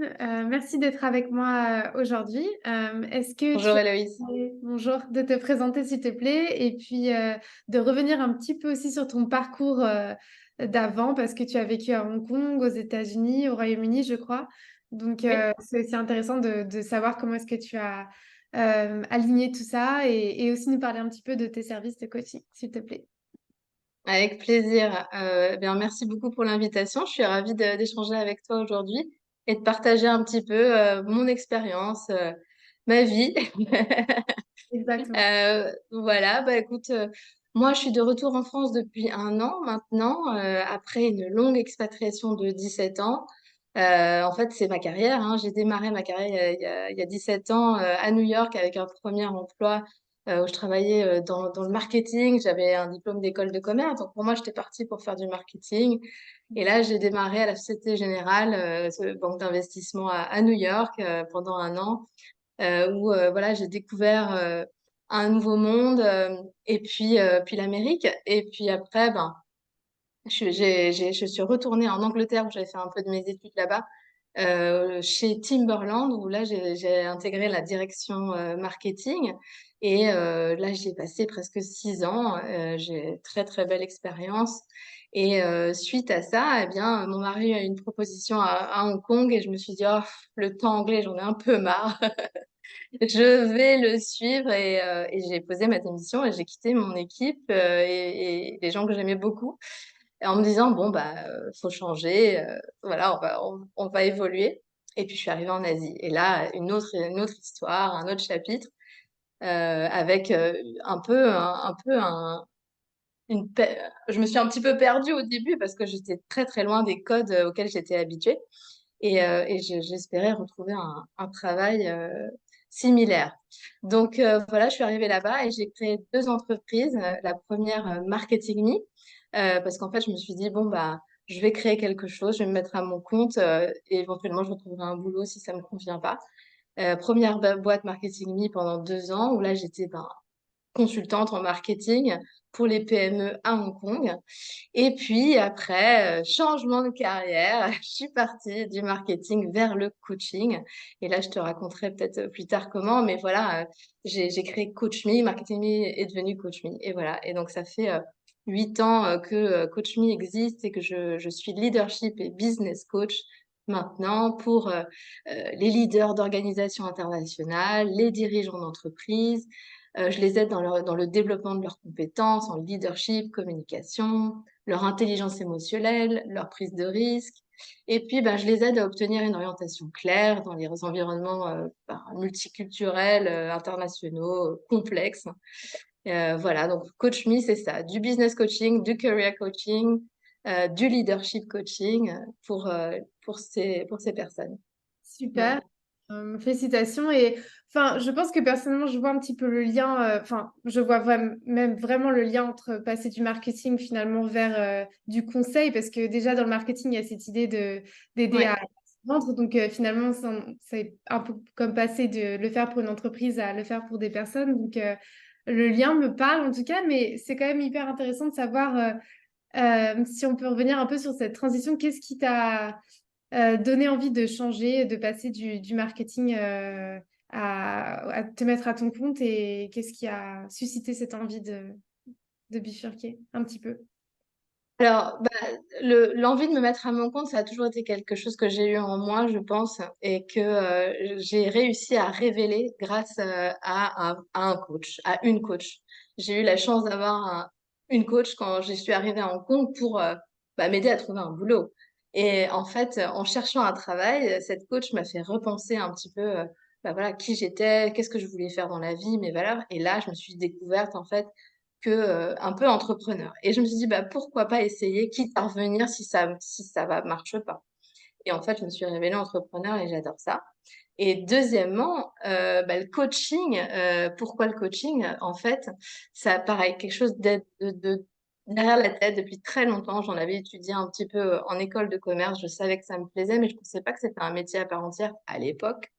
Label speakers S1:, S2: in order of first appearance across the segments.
S1: Caroline, merci d'être avec moi aujourd'hui. Est-ce que
S2: Bonjour
S1: tu
S2: Héloïse.
S1: as bonjour, de te présenter s'il te plaît et puis de revenir un petit peu aussi sur ton parcours d'avant parce que tu as vécu à Hong Kong, aux États-Unis, au Royaume-Uni, je crois. Donc
S2: Oui.
S1: c'est aussi intéressant de savoir comment est-ce que tu as aligné tout ça et aussi nous parler un petit peu de tes services de coaching, s'il te plaît.
S2: Avec plaisir. Bien, merci beaucoup pour l'invitation. Je suis ravie d'échanger avec toi aujourd'hui et de partager un petit peu mon expérience, ma vie.
S1: Exactement.
S2: Voilà, bah écoute, moi je suis de retour en France depuis 1 an maintenant, après une longue expatriation de 17 ans. En fait, c'est ma carrière, hein. J'ai démarré ma carrière il y a 17 ans à New York avec un premier emploi où je travaillais dans le marketing. J'avais un diplôme d'école de commerce, donc pour moi j'étais partie pour faire du marketing. Et là, j'ai démarré à la Société Générale, banque d'investissement à New York pendant 1 an où voilà, j'ai découvert un nouveau monde et puis l'Amérique. Et puis après, ben, je suis retournée en Angleterre où j'avais fait un peu de mes études là-bas, chez Timberland où là, j'ai intégré la direction marketing. Et là, j'y ai passé presque 6 ans. J'ai très, très belle expérience. Et suite à ça, eh bien, mon mari a eu une proposition à Hong Kong et je me suis dit, oh, le temps anglais, j'en ai un peu marre. Je vais le suivre et j'ai posé ma démission et j'ai quitté mon équipe et les gens que j'aimais beaucoup en me disant bon bah faut changer, voilà on va évoluer. Et puis je suis arrivée en Asie et là une autre histoire, un autre chapitre avec je me suis un petit peu perdue au début parce que j'étais très très loin des codes auxquels j'étais habituée et j'espérais retrouver un travail similaire. Donc voilà, je suis arrivée là-bas et j'ai créé 2 entreprises. La première, Marketing Me, parce qu'en fait, je me suis dit, bon, bah, je vais créer quelque chose, je vais me mettre à mon compte et éventuellement, je retrouverai un boulot si ça me convient pas. Première boîte Marketing Me pendant 2 ans où là, j'étais ben, consultante en marketing pour les PME à Hong Kong. Et puis après, changement de carrière, je suis partie du marketing vers le coaching. Et là, je te raconterai peut-être plus tard comment, mais voilà, j'ai créé Coach Me, Marketing Me est devenu Coach Me. Et voilà, et donc ça fait 8 ans que Coach Me existe et que je suis leadership et business coach maintenant pour les leaders d'organisations internationales, les dirigeants d'entreprises. Je les aide dans le développement de leurs compétences en leadership, communication, leur intelligence émotionnelle, leur prise de risque. Et puis, ben, je les aide à obtenir une orientation claire dans les environnements ben, multiculturels, internationaux, complexes. Voilà, donc Coach Me, c'est ça, du business coaching, du career coaching, du leadership coaching pour ces personnes.
S1: Super.
S2: Voilà.
S1: Félicitations. Et enfin, je pense que personnellement, je vois un petit peu le lien, enfin, je vois même vraiment le lien entre passer du marketing finalement vers du conseil, parce que déjà dans le marketing, il y a cette idée d'aider à
S2: Ouais.
S1: vendre. Donc finalement, c'est un peu comme passer de le faire pour une entreprise à le faire pour des personnes. Donc le lien me parle en tout cas, mais c'est quand même hyper intéressant de savoir si on peut revenir un peu sur cette transition. Qu'est-ce qui t'a donner envie de changer, de passer du marketing à te mettre à ton compte et qu'est-ce qui a suscité cette envie de bifurquer un petit peu?
S2: Alors, bah, l'envie de me mettre à mon compte, ça a toujours été quelque chose que j'ai eu en moi, je pense, et que j'ai réussi à révéler grâce à un coach, à une coach. J'ai eu la chance d'avoir une coach quand je suis arrivée à Hong Kong pour bah, m'aider à trouver un boulot. Et en fait, en cherchant un travail, cette coach m'a fait repenser un petit peu bah, voilà, qui j'étais, qu'est-ce que je voulais faire dans la vie, mes valeurs. Et là, je me suis découverte en fait que un peu entrepreneur. Et je me suis dit, bah, pourquoi pas essayer, quitte à revenir si ça va marche pas. Et en fait, je me suis révélée entrepreneur et j'adore ça. Et deuxièmement, bah, le coaching, pourquoi le coaching? En fait, ça paraît quelque chose derrière la tête depuis très longtemps. J'en avais étudié un petit peu en école de commerce. Je savais que ça me plaisait, mais je ne pensais pas que c'était un métier à part entière à l'époque.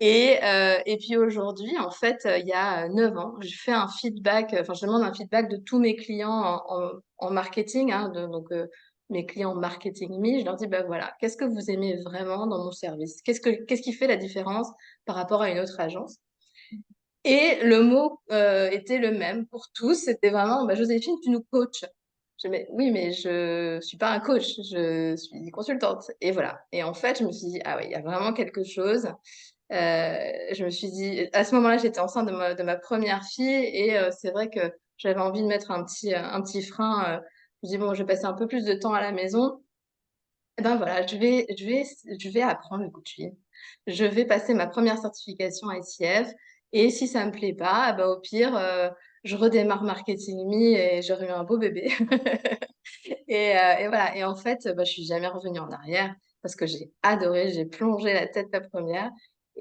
S2: Et puis aujourd'hui, en fait, il y a 9 ans, je fais un feedback, enfin, je demande un feedback de tous mes clients en marketing, hein, donc mes clients marketing me, je leur dis, bah voilà, qu'est-ce que vous aimez vraiment dans mon service? Qu'est-ce qui fait la différence par rapport à une autre agence? Et le mot était le même pour tous. C'était vraiment, bah, Joséphine, tu nous coaches. Mais oui, mais je suis pas un coach, je suis consultante. Et voilà. Et en fait, je me suis dit, ah oui, il y a vraiment quelque chose. Je me suis dit, à ce moment-là, j'étais enceinte de ma première fille et c'est vrai que j'avais envie de mettre un petit frein. Je me dis, bon, je vais passer un peu plus de temps à la maison. Eh ben voilà, je vais apprendre le coaching. Je vais passer ma première certification ICF et si ça me plaît pas, bah, au pire, je redémarre Marketing Me et j'aurai eu un beau bébé. Et voilà. Et en fait, bah, je suis jamais revenue en arrière parce que j'ai adoré, j'ai plongé la tête la première.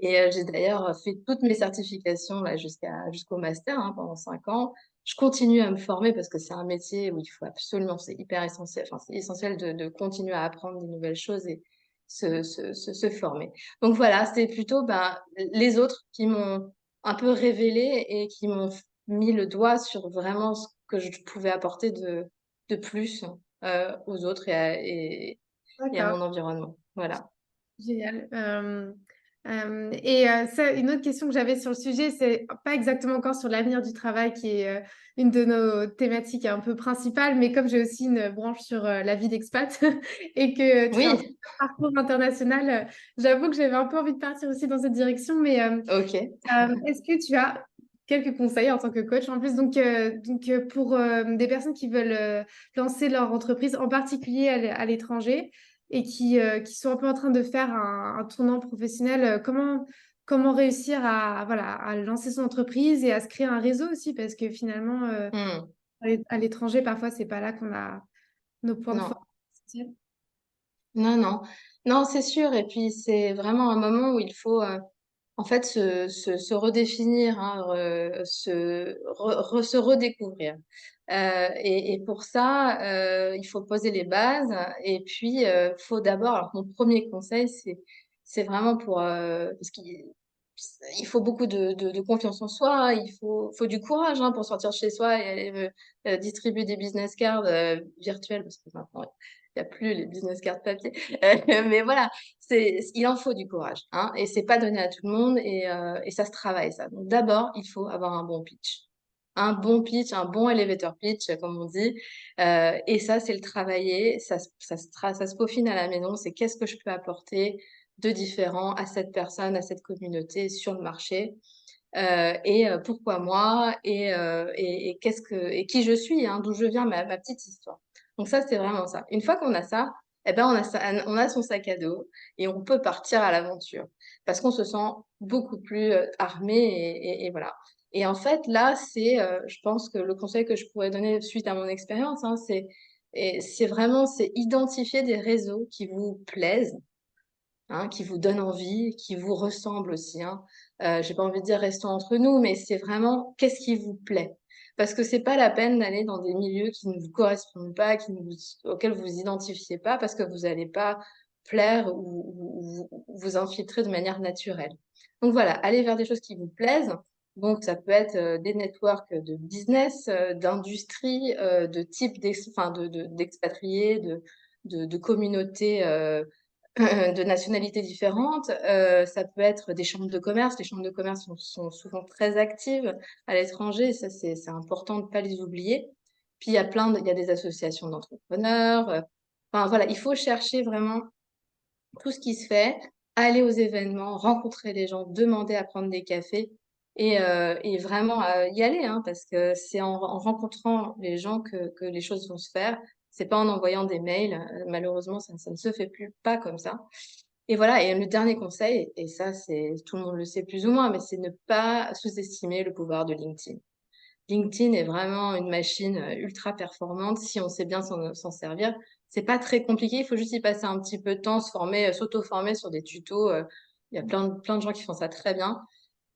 S2: Et j'ai d'ailleurs fait toutes mes certifications là, jusqu'au master hein, pendant 5 ans. Je continue à me former parce que c'est un métier où il faut absolument, c'est hyper essentiel, enfin, c'est essentiel de continuer à apprendre des nouvelles choses et se former. Donc voilà, c'est plutôt ben, les autres qui m'ont un peu révélé et qui m'ont mis le doigt sur vraiment ce que je pouvais apporter de plus aux autres et à
S1: D'accord.
S2: mon environnement. Voilà.
S1: Génial. Ça, une autre question que j'avais sur le sujet, c'est pas exactement encore sur l'avenir du travail, qui est une de nos thématiques un peu principales, mais comme j'ai aussi une branche sur la vie d'expat et que tu fais un
S2: Oui,
S1: super parcours international, j'avoue que j'avais un peu envie de partir aussi dans cette direction, mais
S2: ok.
S1: est-ce que tu as quelques conseils en tant que coach en plus, pour des personnes qui veulent lancer leur entreprise, en particulier à l'étranger, et qui sont un peu en train de faire un tournant professionnel, comment réussir voilà, à lancer son entreprise et à se créer un réseau aussi, parce que finalement,
S2: Hmm.
S1: à l'étranger, parfois, c'est pas là qu'on a nos points de force.
S2: Non, non, non. Non, c'est sûr. Et puis, c'est vraiment un moment où il faut, en fait, se redéfinir, hein, se redécouvrir. Et pour ça, il faut poser les bases. Et puis, faut d'abord, alors mon premier conseil, c'est vraiment parce qu'il faut beaucoup de confiance en soi, faut du courage hein, pour sortir de chez soi et aller distribuer des business cards virtuels, parce que maintenant, il n'y a plus les business cards papier. Mais voilà, il en faut du courage, hein, et c'est pas donné à tout le monde et ça se travaille ça. Donc d'abord, il faut avoir un bon pitch. Un bon pitch, un bon elevator pitch, comme on dit. Et ça, c'est le travailler, ça se peaufine à la maison. C'est qu'est-ce que je peux apporter de différent à cette personne, à cette communauté sur le marché. Pourquoi moi et qui je suis, hein, d'où je viens, ma petite histoire. Donc ça, c'est vraiment ça. Une fois qu'on a ça, eh ben on a son sac à dos et on peut partir à l'aventure parce qu'on se sent beaucoup plus armé et voilà. Et en fait, là, je pense que le conseil que je pourrais donner suite à mon expérience, hein, c'est vraiment, c'est identifier des réseaux qui vous plaisent hein, qui vous donne envie, qui vous ressemble aussi, hein. J'ai pas envie de dire restons entre nous, mais c'est vraiment qu'est-ce qui vous plaît? Parce que c'est pas la peine d'aller dans des milieux qui ne vous correspondent pas, auxquels vous vous identifiez pas, parce que vous allez pas plaire ou vous infiltrer de manière naturelle. Donc voilà, allez vers des choses qui vous plaisent. Donc ça peut être des networks de business, d'industrie, de type enfin d'expatriés, de communautés de nationalités différentes. Ça peut être des chambres de commerce. Les chambres de commerce sont souvent très actives à l'étranger. Ça, c'est important de ne pas les oublier. Puis, il y a des associations d'entrepreneurs. Enfin, voilà, il faut chercher vraiment tout ce qui se fait, aller aux événements, rencontrer les gens, demander à prendre des cafés et vraiment y aller, hein, parce que c'est en rencontrant les gens que les choses vont se faire. C'est pas en envoyant des mails. Malheureusement, ça ne se fait plus pas comme ça. Et voilà. Et le dernier conseil, et ça, tout le monde le sait plus ou moins, mais c'est ne pas sous-estimer le pouvoir de LinkedIn. LinkedIn est vraiment une machine ultra performante si on sait bien s'en servir. C'est pas très compliqué, il faut juste y passer un petit peu de temps, se former, s'auto-former sur des tutos. Il y a plein de gens qui font ça très bien.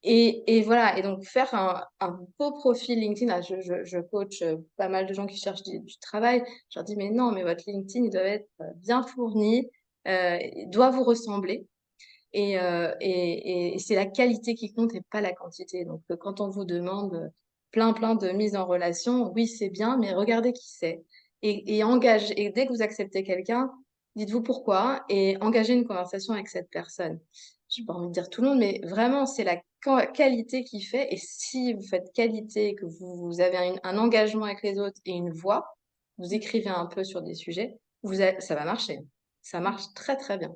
S2: Et voilà, et donc faire un beau profil LinkedIn. Là, je coach pas mal de gens qui cherchent du travail. Je leur dis, mais non, mais votre LinkedIn, il doit être bien fourni, il doit vous ressembler. Et c'est la qualité qui compte et pas la quantité. Donc, quand on vous demande plein de mises en relation, oui, c'est bien, mais regardez qui c'est. et dès que vous acceptez quelqu'un, dites-vous pourquoi et engagez une conversation avec cette personne. J'ai pas envie de dire tout le monde, mais vraiment, c'est la qualité qui fait. Et si vous faites qualité, que vous avez un engagement avec les autres et une voix, vous écrivez un peu sur des sujets, ça va marcher. Ça marche très, très bien.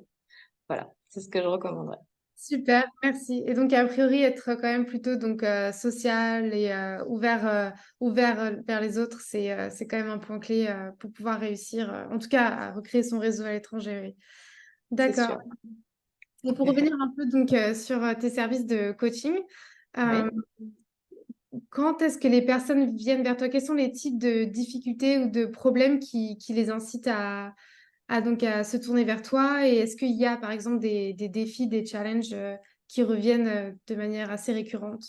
S2: Voilà, c'est ce que je recommanderais.
S1: Super, merci. Et donc, a priori, être quand même plutôt donc, social et ouvert vers les autres, c'est quand même un point clé pour pouvoir réussir, en tout cas, à recréer son réseau à l'étranger. Oui.
S2: C'est
S1: D'accord.
S2: sûr.
S1: Et pour revenir un peu donc, sur tes services de coaching, euh,
S2: Oui.
S1: quand est-ce que les personnes viennent vers toi? Quels sont les types de difficultés ou de problèmes qui les incitent donc à se tourner vers toi? Et est-ce qu'il y a, par exemple, des défis, des challenges qui reviennent de manière assez récurrente?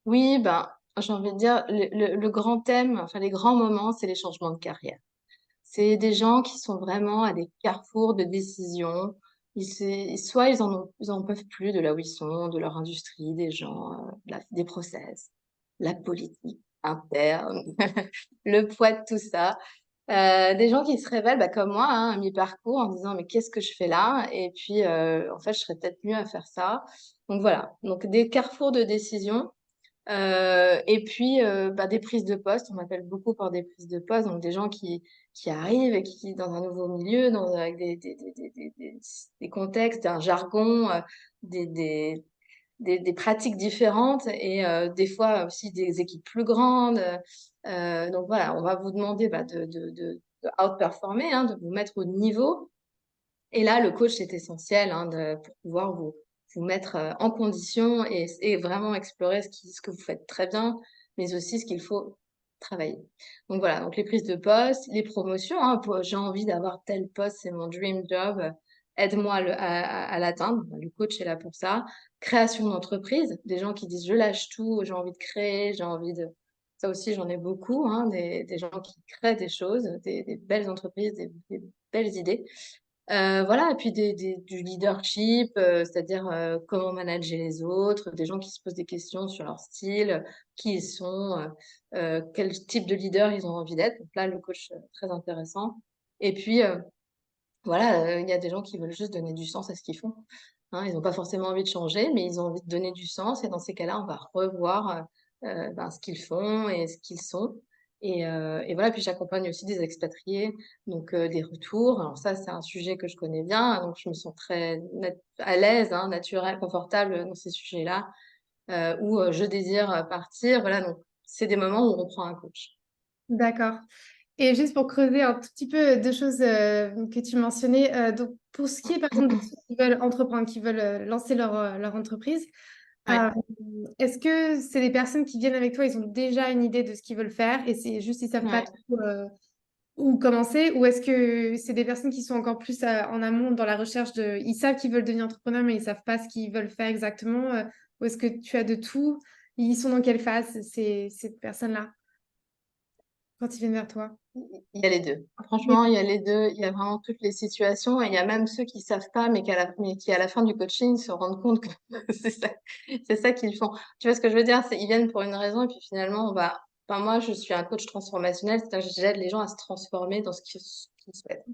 S2: Oui, ben, j'ai envie de dire, le grand thème, enfin les grands moments, c'est les changements de carrière. C'est des gens qui sont vraiment à des carrefours de décision. Soit ils en peuvent plus de là où ils sont, de leur industrie, des gens, des process, la politique interne, le poids de tout ça. Des gens qui se révèlent, bah, comme moi, hein, à mi-parcours, en disant mais qu'est-ce que je fais là? Et puis en fait, je serais peut-être mieux à faire ça. Donc voilà. Donc des carrefours de décision. Et puis, bah, des prises de poste, on m'appelle beaucoup par des prises de poste, donc des gens qui arrivent et qui, dans un nouveau milieu, avec des contextes, un jargon, des, des, des pratiques différentes et des fois aussi des équipes plus grandes. Donc voilà, on va vous demander bah, de outperformer, hein, de vous mettre au niveau. Et là, le coach est essentiel hein, pour pouvoir vous mettre en condition et vraiment explorer ce que vous faites très bien, mais aussi ce qu'il faut travailler. Donc voilà, donc les prises de poste, les promotions, hein, j'ai envie d'avoir tel poste, c'est mon dream job, aide-moi à l'atteindre. Le coach est là pour ça. Création d'entreprise, des gens qui disent je lâche tout, j'ai envie de créer, j'ai envie de... Ça aussi, j'en ai beaucoup, hein, des gens qui créent des choses, des belles entreprises, des belles idées. Voilà, et puis du leadership, c'est-à-dire comment manager les autres, des gens qui se posent des questions sur leur style, qui ils sont, quel type de leader ils ont envie d'être. Donc là, le coach, très intéressant. Et puis, voilà, il y a des gens qui veulent juste donner du sens à ce qu'ils font. Hein, ils n'ont pas forcément envie de changer, mais ils ont envie de donner du sens. Et dans ces cas-là, on va revoir ben, ce qu'ils font et ce qu'ils sont. Et voilà, puis j'accompagne aussi des expatriés, donc des retours. Alors ça, c'est un sujet que je connais bien, donc je me sens très à l'aise, hein, naturelle, confortable dans ces sujets-là, où je désire partir. Voilà, donc c'est des moments où on prend un coach.
S1: D'accord. Et juste pour creuser un tout petit peu deux choses que tu mentionnais, donc pour ce qui est par exemple de ceux qui veulent entreprendre, qui veulent lancer leur entreprise,
S2: Ouais,
S1: euh, est-ce que c'est des personnes qui viennent avec toi, ils ont déjà une idée de ce qu'ils veulent faire et c'est juste ils savent pas
S2: ouais.
S1: trop où commencer, ou est-ce que c'est des personnes qui sont encore plus en amont dans la recherche de, ils savent qu'ils veulent devenir entrepreneurs mais ils savent pas ce qu'ils veulent faire exactement, ou est-ce que tu as de tout? Ils sont dans quelle phase ces personnes-là quand ils viennent vers toi?
S2: Il y a les deux.
S1: Les
S2: Franchement, il y a les deux. Il y a vraiment toutes les situations. Et il y a même ceux qui savent pas, mais qui, à la fin du coaching, se rendent compte que c'est ça qu'ils font. Tu vois ce que je veux dire? Ils viennent pour une raison et puis finalement, enfin, moi, je suis un coach transformationnel, c'est-à-dire que j'aide les gens à se transformer dans ce qu'ils souhaitent.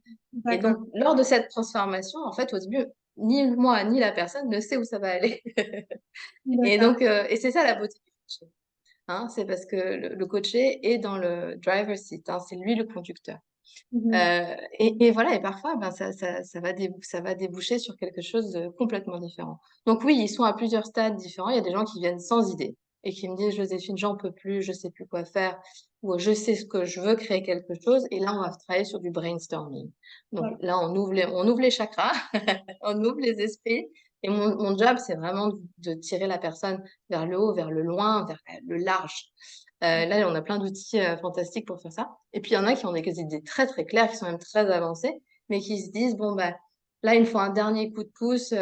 S2: Et
S1: D'accord.
S2: donc, lors de cette transformation, en fait, au début, ni moi, ni la personne ne sait où ça va aller. Et
S1: D'accord.
S2: donc, et c'est ça la beauté du coaching. Hein, c'est parce que le coaché est dans le driver's seat, hein, c'est lui le conducteur.
S1: Mhm.
S2: Et voilà, et parfois, ben, ça va déboucher sur quelque chose de complètement différent. Donc oui, ils sont à plusieurs stades différents. Il y a des gens qui viennent sans idée et qui me disent, Joséphine, j'en peux plus, je sais plus quoi faire, ou je sais ce que je veux, créer quelque chose. Et là, on va travailler sur du brainstorming. Donc
S1: D'accord.
S2: là, on ouvre les chakras, on ouvre les esprits. Et mon job, c'est vraiment de tirer la personne vers le haut, vers le loin, vers le large. Là, on a plein d'outils fantastiques pour faire ça. Et puis, il y en a qui ont des idées très, très claires, qui sont même très avancées, mais qui se disent, bon, bah, là, il me faut un dernier coup de pouce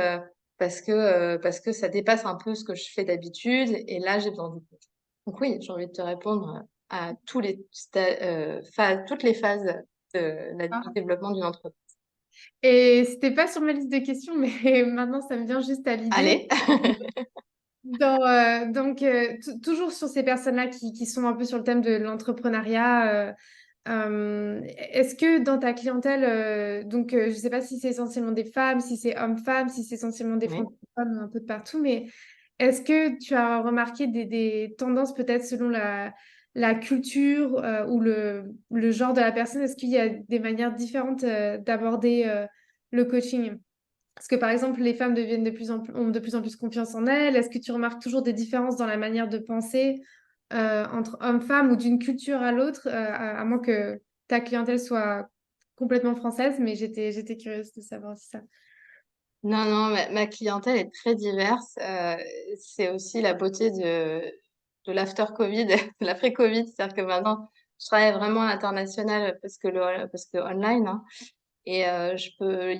S2: parce que ça dépasse un peu ce que je fais d'habitude. Et là, j'ai besoin du coach. Donc oui, j'ai envie de te répondre à toutes les phases du développement d'une entreprise.
S1: Et c'était pas sur ma liste de questions, mais maintenant ça me vient juste à l'idée.
S2: Allez.
S1: Donc, toujours sur ces personnes-là qui sont un peu sur le thème de l'entrepreneuriat. Est-ce que dans ta clientèle, donc je ne sais pas si c'est essentiellement des femmes, si c'est hommes-femmes, si c'est essentiellement des
S2: Oui.
S1: francophones ou un peu de partout, mais est-ce que tu as remarqué des tendances peut-être selon la culture ou le genre de la personne? Est-ce qu'il y a des manières différentes d'aborder le coaching? Parce que par exemple, les femmes deviennent ont de plus en plus confiance en elles. Est-ce que tu remarques toujours des différences dans la manière de penser entre hommes-femmes ou d'une culture à l'autre, à moins que ta clientèle soit complètement française, mais j'étais curieuse de savoir si ça.
S2: Non, non, ma clientèle est très diverse. C'est aussi la beauté de l'after-Covid, de l'après-Covid. C'est-à-dire que maintenant, je travaille vraiment à l'international parce que online, hein. Et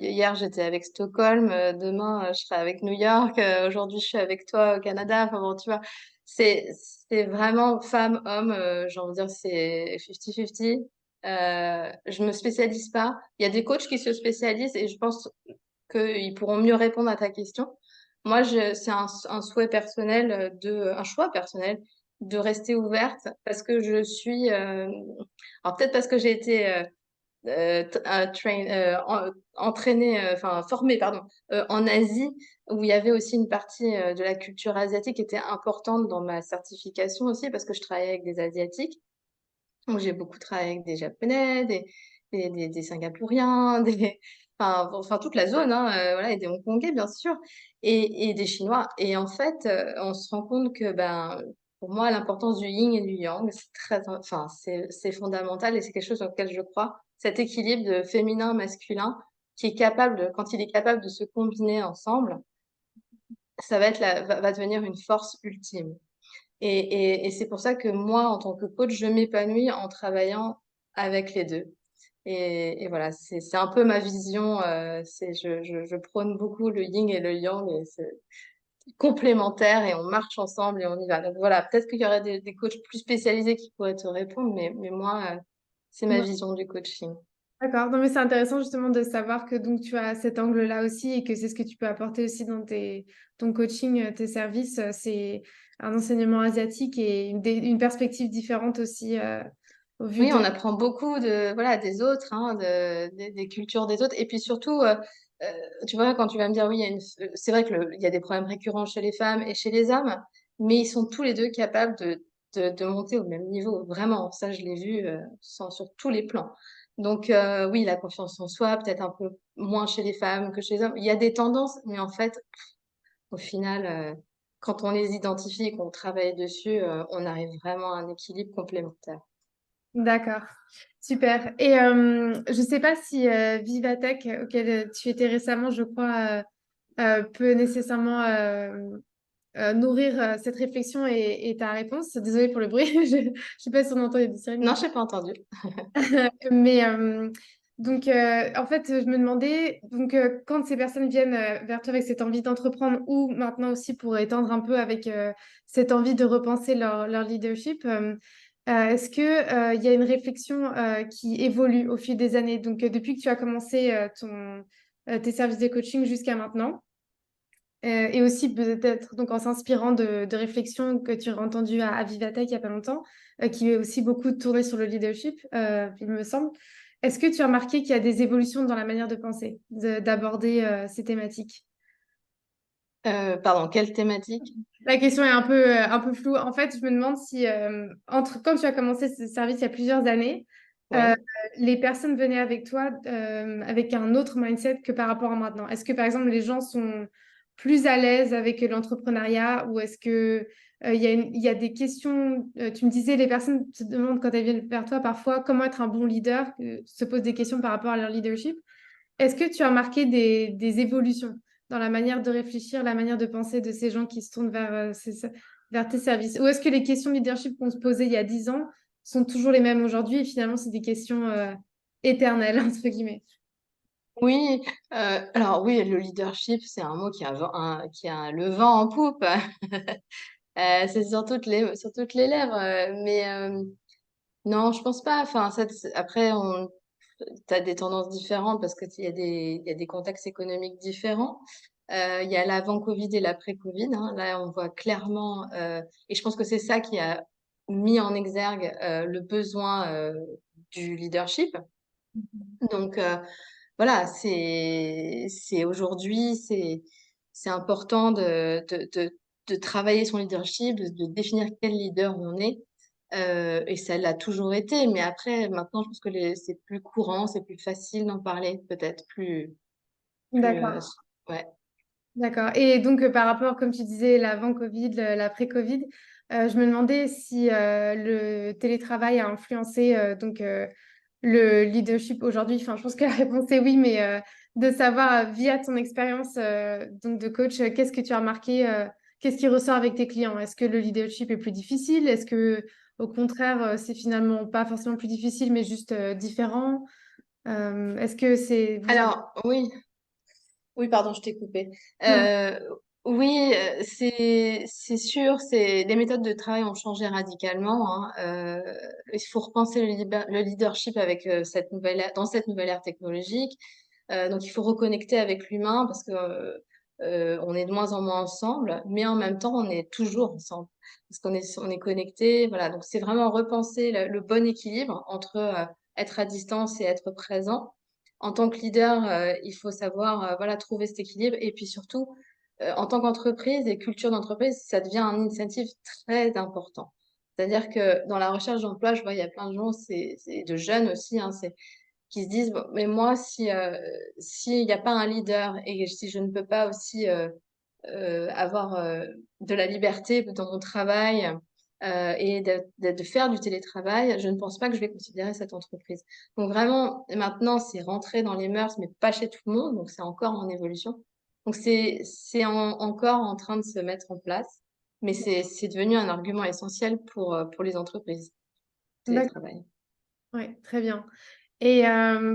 S2: hier, j'étais avec Stockholm, demain, je serai avec New York, aujourd'hui, je suis avec toi au Canada. Enfin bon, tu vois, c'est, c'est vraiment femme, homme, j'ai envie de dire, c'est 50-50. Je me spécialise pas. Il y a des coachs qui se spécialisent et je pense qu'ils pourront mieux répondre à ta question. Moi, c'est un souhait personnel, un choix personnel de rester ouverte parce que alors peut-être parce que j'ai été entraînée, enfin formée, pardon, en Asie, où il y avait aussi une partie de la culture asiatique qui était importante dans ma certification aussi, parce que je travaillais avec des Asiatiques. Donc j'ai beaucoup travaillé avec des Japonais, des Singapouriens, enfin toute la zone, hein, voilà, et des Hongkongais bien sûr, et des Chinois. Et en fait, on se rend compte que ben, pour moi, l'importance du yin et du yang, c'est fondamental et c'est quelque chose auquel je crois. Cet équilibre de féminin, masculin, quand il est capable de se combiner ensemble, ça va va devenir une force ultime. Et c'est pour ça que moi, en tant que coach, je m'épanouis en travaillant avec les deux. Et voilà, c'est un peu ma vision. Je prône beaucoup le yin et le yang, et c'est complémentaire et on marche ensemble et on y va. Donc voilà, peut-être qu'il y aurait des coachs plus spécialisés qui pourraient te répondre, mais moi, c'est ma
S1: Ouais.
S2: vision du coaching.
S1: D'accord. Non, mais c'est intéressant justement de savoir que donc tu as cet angle-là aussi et que c'est ce que tu peux apporter aussi dans ton coaching, tes services. C'est un enseignement asiatique et une perspective différente aussi au vu
S2: Oui,
S1: de.
S2: on apprend beaucoup voilà, des autres, hein, des cultures des autres. Et puis surtout, tu vois, quand tu vas me dire, oui, c'est vrai il y a des problèmes récurrents chez les femmes et chez les hommes, mais ils sont tous les deux capables de monter au même niveau. Vraiment, ça, je l'ai vu sur tous les plans. Donc, oui, la confiance en soi, peut-être un peu moins chez les femmes que chez les hommes. Il y a des tendances, mais en fait, au final, quand on les identifie et qu'on travaille dessus, on arrive vraiment à un équilibre complémentaire.
S1: D'accord, super. Et je ne sais pas si Vivatech, auquel tu étais récemment, je crois, peut nécessairement nourrir cette réflexion et ta réponse. Désolée pour le bruit, je ne sais pas si on entend, il y a des sirènes
S2: Non,
S1: qui
S2: je n'ai pas entendu.
S1: Mais donc, en fait, je me demandais, donc, quand ces personnes viennent vers toi avec cette envie d'entreprendre ou maintenant aussi pour étendre un peu avec cette envie de repenser leur leadership, est-ce que, il y a une réflexion qui évolue au fil des années? Donc, depuis que tu as commencé tes services de coaching jusqu'à maintenant, et aussi peut-être donc en s'inspirant de réflexions que tu as entendues à Vivatech il n'y a pas longtemps, qui est aussi beaucoup tourné sur le leadership, il me semble. Est-ce que tu as remarqué qu'il y a des évolutions dans la manière de penser, d'aborder ces thématiques?
S2: Pardon, quelle thématique?
S1: La question est un peu floue. En fait, je me demande si, quand tu as commencé ce service il y a plusieurs années, euh,
S2: Oui.
S1: les personnes venaient avec toi avec un autre mindset que par rapport à maintenant. Est-ce que, par exemple, les gens sont plus à l'aise avec l'entrepreneuriat ou est-ce que il y a des questions, tu me disais, les personnes se demandent quand elles viennent vers toi parfois comment être un bon leader, se posent des questions par rapport à leur leadership. Est-ce que tu as remarqué des évolutions dans la manière de réfléchir, la manière de penser de ces gens qui se tournent vers tes services? Ou est-ce que les questions de leadership qu'on se posait il y a 10 ans sont toujours les mêmes aujourd'hui et finalement c'est des questions éternelles, entre guillemets?
S2: Oui, alors oui, le leadership, c'est un mot qui a le vent en poupe. C'est sur toutes les lèvres. Mais non, je pense pas. Enfin, après, tu as des tendances différentes parce il y a des contextes économiques différents. Il y a l'avant-Covid et l'après-Covid, hein. Là, on voit clairement, et je pense que c'est ça qui a mis en exergue le besoin du leadership.
S1: Mhm.
S2: Donc, voilà, aujourd'hui, c'est important de travailler son leadership, de définir quel leader on est. Et ça l'a toujours été, mais après, maintenant, je pense que c'est plus courant, c'est plus facile d'en parler, peut-être plus,
S1: D'accord.
S2: ouais.
S1: D'accord. Et donc, par rapport, comme tu disais, l'avant-Covid, l'après-Covid, je me demandais si le télétravail a influencé le leadership aujourd'hui. Enfin, je pense que la réponse est oui, mais de savoir, via ton expérience donc de coach, qu'est-ce que tu as remarqué, qu'est-ce qui ressort avec tes clients? Est-ce que le leadership est plus difficile? Est-ce que, au contraire, c'est finalement pas forcément plus difficile, mais juste différent? Est-ce que c'est vous en...
S2: Alors, oui. Oui, pardon, je t'ai coupé.
S1: Non.
S2: Euh, oui, c'est sûr, les méthodes de travail ont changé radicalement, hein. Il faut repenser le leadership avec dans cette nouvelle ère technologique. Donc, il faut reconnecter avec l'humain parce que on est de moins en moins ensemble, mais en même temps, on est toujours ensemble parce on est connecté. Voilà, donc c'est vraiment repenser le bon équilibre entre être à distance et être présent. En tant que leader, il faut savoir voilà, trouver cet équilibre. Et puis surtout, en tant qu'entreprise et culture d'entreprise, ça devient un incentive très important. C'est-à-dire que dans la recherche d'emploi, je vois, il y a plein de gens, c'est de jeunes aussi, hein, qui se disent, bon, mais moi, s'il n'y a pas un leader et si je ne peux pas aussi avoir de la liberté dans mon travail et de faire du télétravail, je ne pense pas que je vais considérer cette entreprise. Donc vraiment, maintenant, c'est rentré dans les mœurs, mais pas chez tout le monde, donc c'est encore en évolution. Donc encore en train de se mettre en place, mais c'est devenu un argument essentiel pour les entreprises,
S1: D'accord.
S2: télétravail.
S1: Ouais, très bien. Et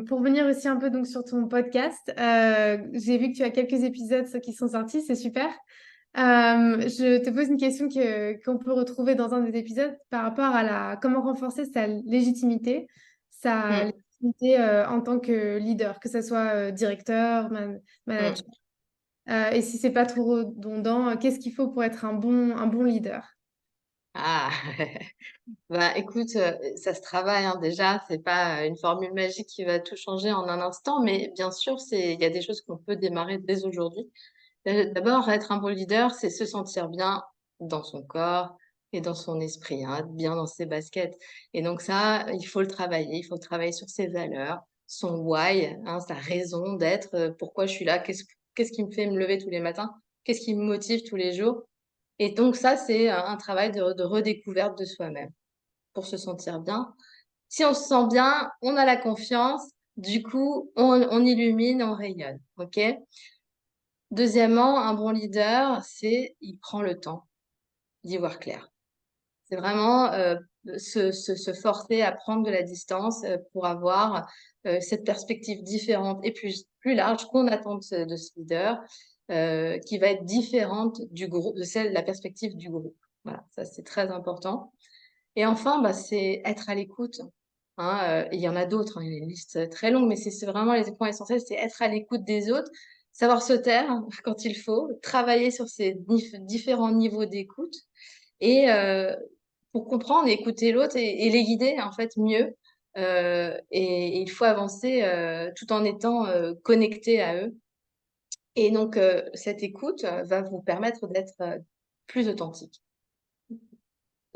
S1: pour venir aussi un peu donc sur ton podcast, j'ai vu que tu as quelques épisodes qui sont sortis, c'est super. Je te pose une question qu'on peut retrouver dans un des épisodes par rapport à comment renforcer sa
S2: Mm,
S1: légitimité en tant que leader, que ce soit directeur, manager.
S2: mm.
S1: Et si c'est pas trop redondant, qu'est-ce qu'il faut pour être un bon leader?
S2: Ah, bah écoute, ça se travaille, hein, déjà, c'est pas une formule magique qui va tout changer en un instant, mais bien sûr, il y a des choses qu'on peut démarrer dès aujourd'hui. D'abord, être un bon leader, c'est se sentir bien dans son corps et dans son esprit, hein, être bien dans ses baskets. Et donc ça, il faut travailler sur ses valeurs, son why, hein, sa raison d'être, pourquoi je suis là, qu'est-ce qui me fait me lever tous les matins, qu'est-ce qui me motive tous les jours. Et donc ça, c'est un travail de redécouverte de soi-même pour se sentir bien. Si on se sent bien, on a la confiance, du coup, on illumine, on rayonne. OK? Deuxièmement, un bon leader, il prend le temps d'y voir clair. C'est vraiment se forcer à prendre de la distance pour avoir cette perspective différente et plus large qu'on attend de ce leader, qui va être différente du groupe, de la perspective du groupe. Voilà, ça c'est très important. Et enfin, bah, c'est être à l'écoute. Hein, il y en a d'autres, hein, il y a une liste très longue, mais c'est vraiment les points essentiels, c'est être à l'écoute des autres, savoir se taire quand il faut, travailler sur ces différents niveaux d'écoute et pour comprendre et écouter l'autre et les guider en fait mieux. Et il faut avancer tout en étant connecté à eux. Et donc, cette écoute va vous permettre d'être plus authentique,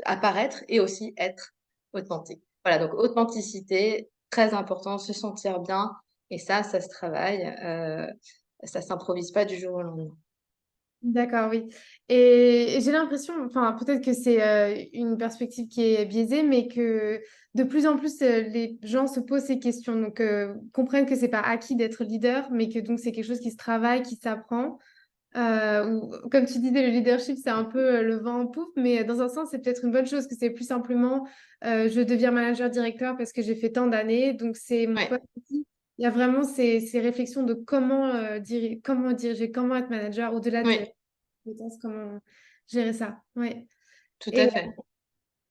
S2: apparaître et aussi être authentique. Voilà, donc authenticité, très important, se sentir bien. Et ça se travaille. Ça s'improvise pas du jour au lendemain.
S1: D'accord, oui. Et j'ai l'impression, enfin, peut-être que c'est une perspective qui est biaisée, mais que de plus en plus, les gens se posent ces questions, donc comprennent que c'est pas acquis d'être leader, mais que donc c'est quelque chose qui se travaille, qui s'apprend. Comme tu disais, le leadership, c'est un peu le vent en poupe, mais dans un sens, c'est peut-être une bonne chose, que c'est plus simplement, je deviens manager-directeur parce que j'ai fait tant d'années, donc c'est mon
S2: Ouais,
S1: poste ici. Il y a vraiment ces réflexions de comment diriger, comment être manager, au-delà de
S2: oui,
S1: compétences, comment gérer ça. Ouais.
S2: tout
S1: Et,
S2: à fait.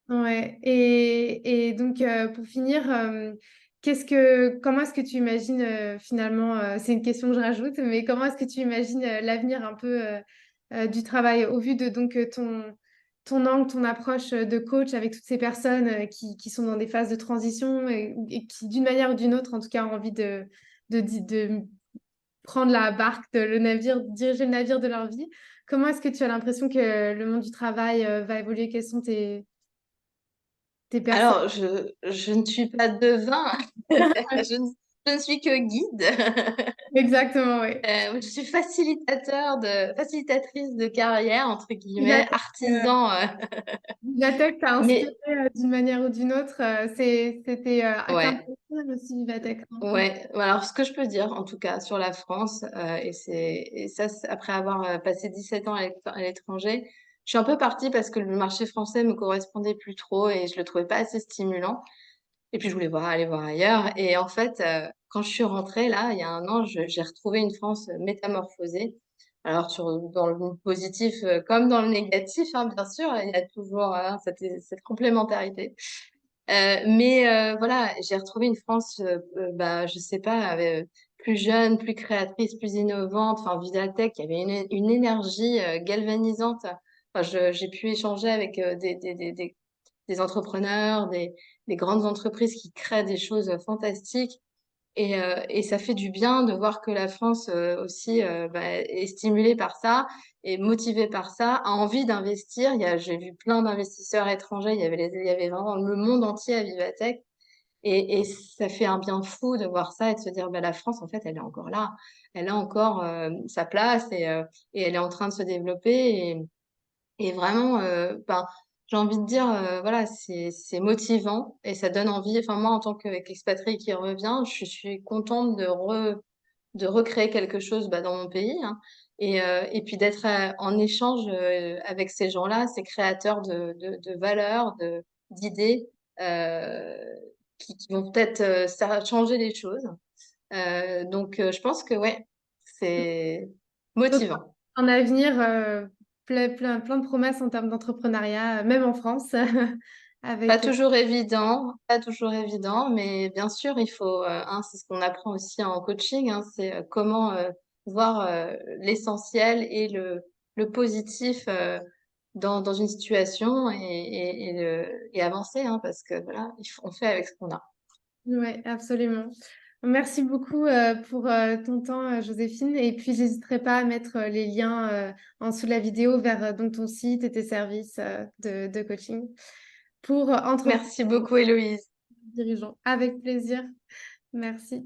S1: ouais. Et donc, pour finir, comment est-ce que tu imagines finalement, c'est une question que je rajoute, mais comment est-ce que tu imagines l'avenir un peu du travail au vu de donc ton angle, ton approche de coach avec toutes ces personnes qui sont dans des phases de transition et qui, d'une manière ou d'une autre, en tout cas, ont envie de prendre la barque, le navire, diriger le navire de leur vie. Comment est-ce que tu as l'impression que le monde du travail va évoluer? Quelles sont tes personnes?
S2: Alors, je ne suis pas devin, je ne suis que guide.
S1: Exactement, oui.
S2: Je suis facilitatrice de carrière, entre guillemets,
S1: Vivatech,
S2: artisan.
S1: Vivatech t'a inspiré
S2: Mais
S1: d'une manière ou d'une autre. C'était un
S2: ouais,
S1: plaisir aussi, Vivatech, non?
S2: ouais. Alors, ce que je peux dire, en tout cas, sur la France, et ça, après avoir passé 17 ans à l'étranger, je suis un peu partie parce que le marché français me correspondait plus trop et je le trouvais pas assez stimulant. Et puis, je voulais aller voir ailleurs. Et en fait, quand je suis rentrée, là, il y a un an, j'ai retrouvé une France métamorphosée. Alors, dans le positif comme dans le négatif, hein, bien sûr, il y a toujours cette complémentarité. Mais voilà, j'ai retrouvé une France, bah, je sais pas, plus jeune, plus créatrice, plus innovante. Enfin, Vidatech, il y avait une énergie galvanisante. Enfin, j'ai pu échanger avec des entrepreneurs, des grandes entreprises qui créent des choses fantastiques. Et ça fait du bien de voir que la France aussi bah, est stimulée par ça, est motivée par ça, a envie d'investir. J'ai vu plein d'investisseurs étrangers, il y avait vraiment le monde entier à Vivatech. Et ça fait un bien fou de voir ça et de se dire, bah, la France, en fait, elle est encore là. Elle a encore sa place et elle est en train de se développer. Et vraiment, ben, j'ai envie de dire, voilà, c'est motivant et ça donne envie. Enfin, moi, en tant qu'expatriée qui revient, je suis contente de recréer quelque chose bah, dans mon pays, hein. Et puis d'être en échange avec ces gens-là, ces créateurs de valeurs, d'idées euh, qui vont peut-être changer les choses. Donc, je pense que ouais, c'est
S1: Donc,
S2: motivant.
S1: un avenir plein de promesses en termes d'entrepreneuriat, même en France, avec...
S2: Pas toujours évident, mais bien sûr, il faut, hein, c'est ce qu'on apprend aussi en coaching, hein, c'est comment voir l'essentiel et le positif dans une situation et avancer, hein, parce que voilà, on fait avec ce qu'on a.
S1: Oui, absolument. Merci beaucoup pour ton temps, Joséphine. Et puis, j'hésiterai pas à mettre les liens en dessous de la vidéo vers donc ton site et tes services de coaching pour entrepreneurs
S2: Merci beaucoup, Héloïse.
S1: dirigeants. Avec plaisir. Merci.